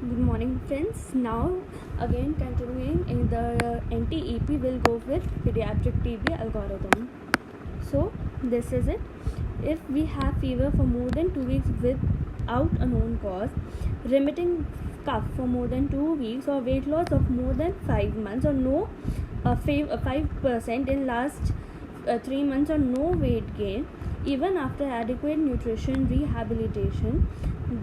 Good morning, friends. Now, again continuing in the NTEP, will go with pediatric TB algorithm. So, this is it. If we have fever for more than 2 weeks without a known cause, remitting cough for more than 2 weeks, or weight loss of more than 5 months, or no 5% in last 3 months, or no weight gain, even after adequate nutrition rehabilitation,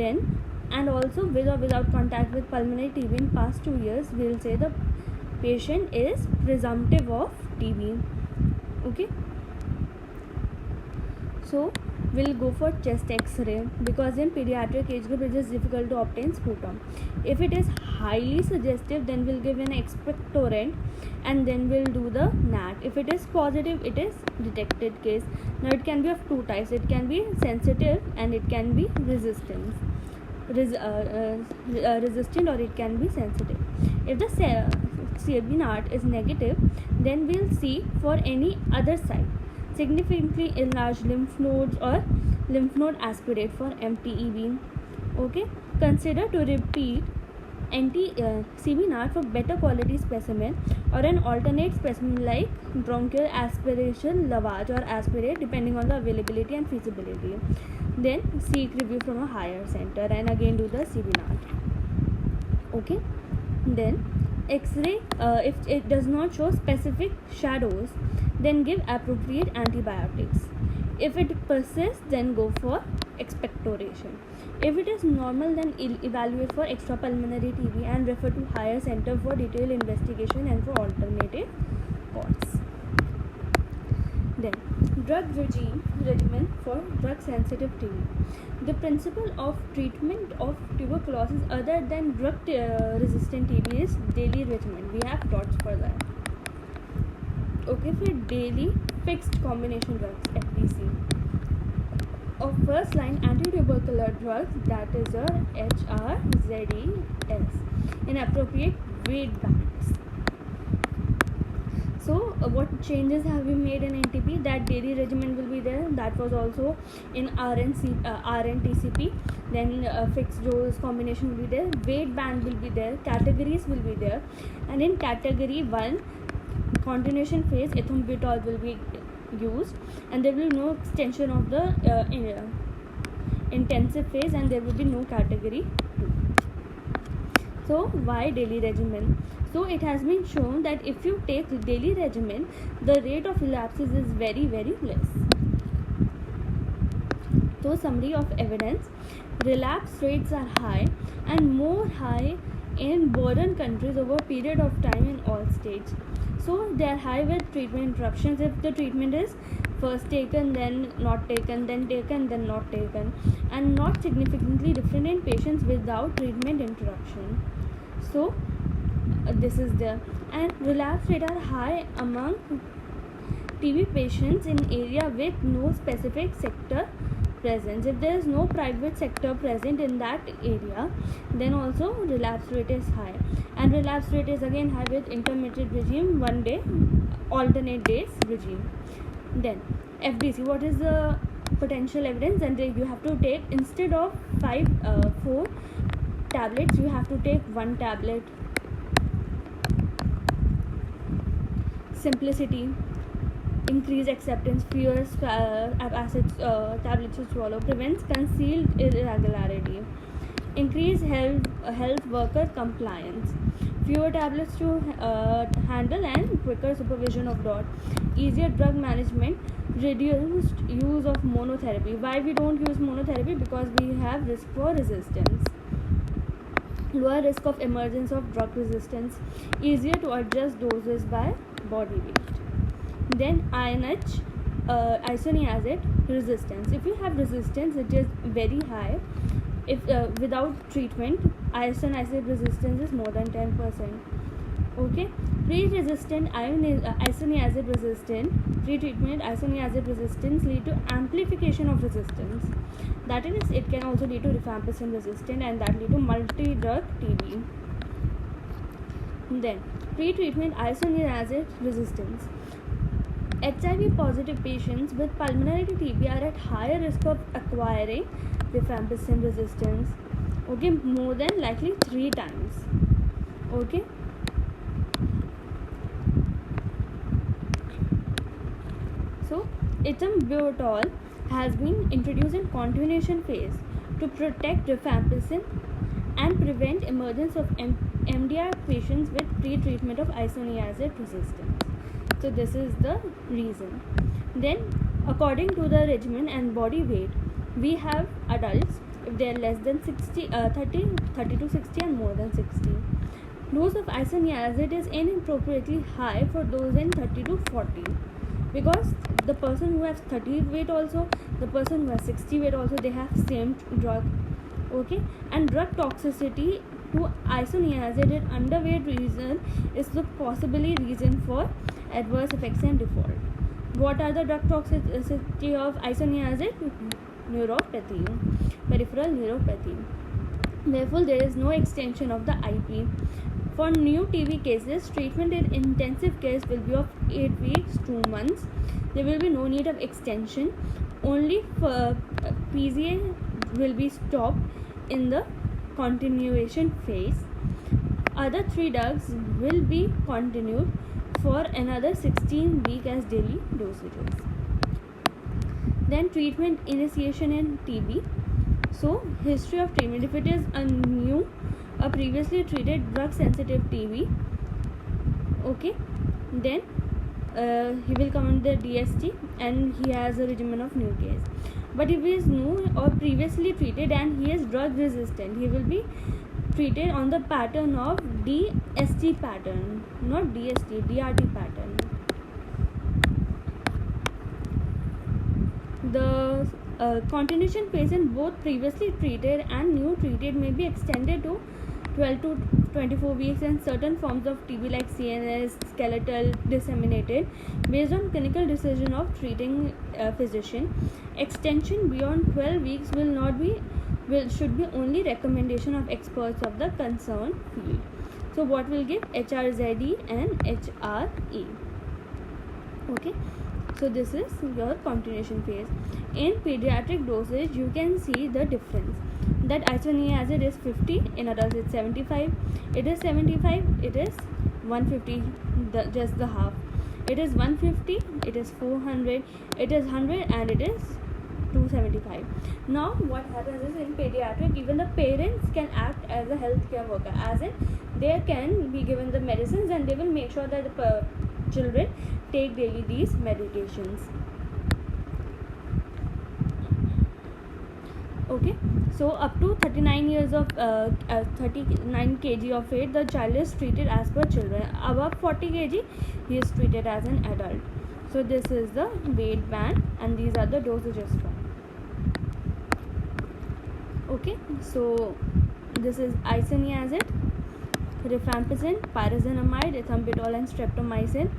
then and also with or without contact with pulmonary TB in past 2 years, we will say the patient is presumptive of TB. Okay, so we'll go for chest x-ray, because in pediatric age group it is difficult to obtain sputum. If it is highly suggestive, then we'll give an expectorant and then we'll do the NAT. If it is positive, it is detected case. Now it can be of two types. It can be sensitive and it can be resistant or it can be sensitive. If the CB0 is negative, then we'll see for any other site, significantly enlarged lymph nodes or lymph node aspirate for MTEB. Okay, consider to repeat CB0 for better quality specimen or an alternate specimen like bronchial aspiration, lavage or aspirate, depending on the availability and feasibility. Then seek review from a higher center and again do the CB0. Okay, then X-ray, if it does not show specific shadows, then give appropriate antibiotics. If it persists, then go for expectoration. If it is normal, then evaluate for extrapulmonary TB and refer to higher center for detailed investigation and for alternative causes. Then drug regimen for drug sensitive TB. The principle of treatment of tuberculosis other than drug resistant TB is daily regimen. We have thoughts for that. Okay, for daily fixed combination drugs, FDC, of first line anti-tubercular drugs, that is a HRZES, in appropriate weight bands. So what changes have we made in NTP? That daily regimen will be there. That was also in RNTCP. Then fixed dose combination will be there. Weight band will be there. Categories will be there. And in category 1, continuation phase, ethambutol will be used, and there will be no extension of the intensive phase, and there will be no category 2. So why daily regimen? So it has been shown that if you take daily regimen, the rate of relapses is very, very less. So summary of evidence: relapse rates are high and more high in border countries over a period of time in all states. So they are high with treatment interruptions. If the treatment is first taken, then not taken, then taken, then not taken, and not significantly different in patients without treatment interruption. So this is there. And relapse rate are high among TB patients in area with no specific sector presence. If there is no private sector present in that area, then also relapse rate is high. And relapse rate is again high with intermittent regime, 1 day, alternate days regime. Then FDC, what is the potential evidence? And you have to take, instead of 4 tablets, you have to take 1 tablet. Simplicity, increase acceptance, fewer tablets to swallow, prevents concealed irregularity, increase health worker compliance, fewer tablets to handle, and quicker supervision of DOT, easier drug management, reduced use of monotherapy. Why we don't use monotherapy? Because we have risk for resistance, lower risk of emergence of drug resistance, easier to adjust doses by body weight. Then INH, isoniazid resistance. If you have resistance, it is very high. If without treatment, isoniazid resistance is more than 10%. Okay, pre-treatment isoniazid resistance lead to amplification of resistance. That is, it can also lead to rifampicin resistant, and that lead to multi-drug TB. Then pre-treatment isoniazid resistance. HIV positive patients with pulmonary TB are at higher risk of acquiring rifampicin resistance. Okay, more than likely 3 times. Okay, so ethambutol has been introduced in continuation phase to protect rifampicin and prevent emergence of MDR patients with pre-treatment of isoniazid resistance. So this is the reason. Then according to the regimen and body weight, we have adults if they are less than 30 to 60 and more than 60. Dose of isoniazid is inappropriately high for those in 30 to 40 because the person who has 30 weight also, the person who has 60 weight also, they have same drug. Okay, and drug toxicity to isoniazid in underweight reason is the possibly reason for adverse effects and default. What are the drug toxicity of isoniazid? Neuropathy, peripheral neuropathy. Therefore, there is no extension of the IP. For new TB cases, treatment in intensive care will be of 8 weeks, 2 months. There will be no need of extension. Only for PZA will be stopped in the continuation phase. Other 3 drugs will be continued for another 16 weeks as daily dosages. Then treatment initiation in TB. So history of treatment, if it is a previously treated drug sensitive TB, okay, then he will come under DST and he has a regimen of new case. But if he is new or previously treated and he is drug resistant, he will be treated on the pattern of DST pattern, not DST, DRT pattern. The continuation phase in both previously treated and new treated may be extended to 12 to 24 weeks, and certain forms of TB like CNS, skeletal, disseminated based on clinical decision of treating physician. Extension beyond 12 weeks should be only recommendation of experts of the concerned field. So what will give? HRZE and HRE. Okay, so this is your continuation phase. In pediatric dosage, you can see the difference. That isoniazid is 50, in adults it's 75. It is 75, it is 150, just the half. It is 150, it is 400, it is 100, and it is 275. Now what happens is, in pediatric, even the parents can act as a healthcare worker, as in they can be given the medicines and they will make sure that the children take daily these medications. Okay, so up to 39 years of 39 kg of weight, the child is treated as per children. Above 40 kg, he is treated as an adult. So this is the weight band and these are the dosages from. Okay, so this is isoniazid, rifampicin, pyrazinamide, ethambutol and streptomycin.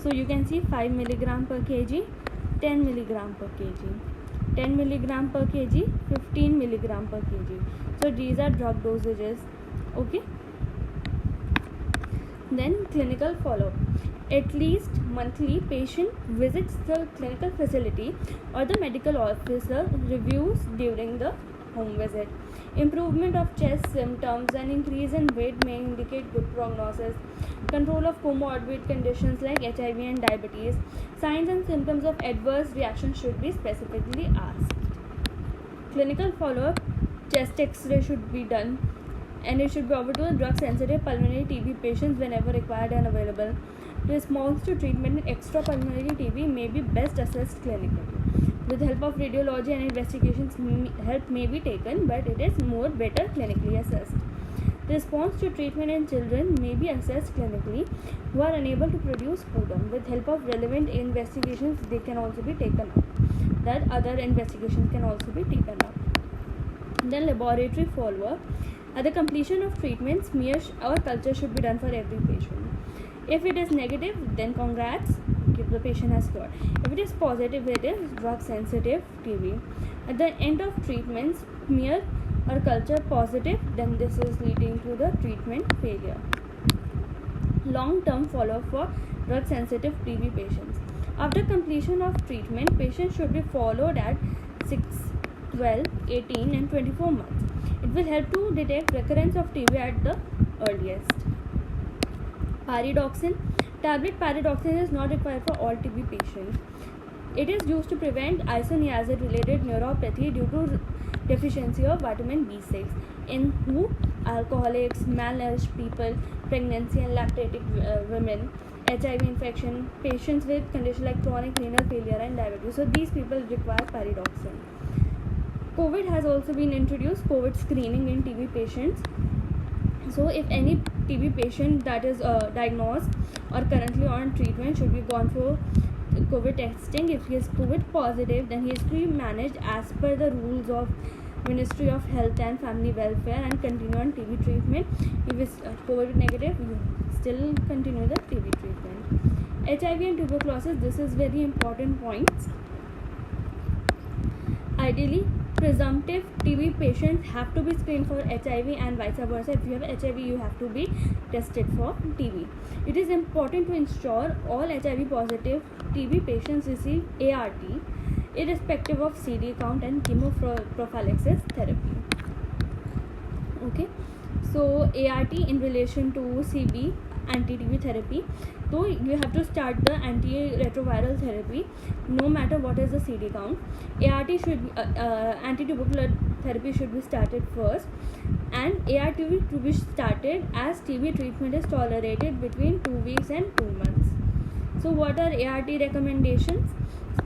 So you can see 5 mg per kg, 10 mg per kg, 10 mg per kg, 15 mg per kg. So these are drug dosages. Okay, then clinical follow-up. At least monthly, patient visits the clinical facility or the medical officer reviews during the home visit. Improvement of chest symptoms and increase in weight may indicate good prognosis. Control of comorbid conditions like HIV and diabetes. Signs and symptoms of adverse reaction should be specifically asked. Clinical follow-up, chest X-ray should be done, and it should be offered to drug sensitive pulmonary TB patients whenever required and available. Response to treatment in extrapulmonary TB may be best assessed clinically. With help of radiology and investigations, help may be taken, but it is more better clinically assessed. Response to treatment in children may be assessed clinically who are unable to produce sputum. With help of relevant investigations, they can also be taken up. That other investigations can also be taken up. Then laboratory follow-up. At the completion of treatment, smear or culture should be done for every patient. If it is negative, then congrats, the patient has cured. If it is positive, it is drug sensitive TB. At the end of treatment, smear or culture positive, then this is leading to the treatment failure. Long-term follow-up for drug sensitive TB patients. After completion of treatment, patients should be followed at 6, 12, 18 and 24 months. It will help to detect recurrence of TB at the earliest. Pyridoxine. Tablet pyridoxine is not required for all TB patients. It is used to prevent isoniazid-related neuropathy due to deficiency of vitamin B6 in who? Alcoholics, malnourished people, pregnancy and lactating women, HIV infection, patients with conditions like chronic renal failure and diabetes. So these people require pyridoxine. COVID has also been introduced, COVID screening in TB patients. So if any TB patient that is diagnosed or currently on treatment should be gone for COVID testing. If he is COVID positive, then he is to be managed as per the rules of Ministry of Health and Family Welfare and continue on TB treatment. If is COVID negative, you still continue the TB treatment. HIV and tuberculosis, this is very important points. Ideally, presumptive TB patients have to be screened for HIV and vice versa. If you have HIV, you have to be tested for TB. It is important to ensure all HIV positive TB patients receive ART irrespective of CD count and chemoprophylaxis therapy. Okay, so ART in relation to CB anti-TB therapy. So you have to start the antiretroviral therapy no matter what is the CD count. ART should be, anti-tubercular therapy should be started first, and ART to be started as TB treatment is tolerated between 2 weeks and 2 months. So what are ART recommendations?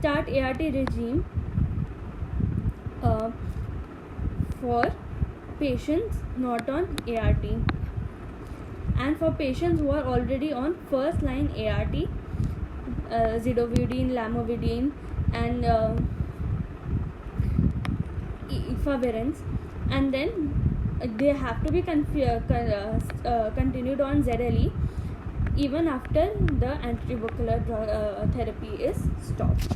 Start ART regime for patients not on ART, and for patients who are already on first line ART, zidovudine, lamivudine and efavirenz, and then they have to be continued on ZLE even after the antitubercular therapy is stopped.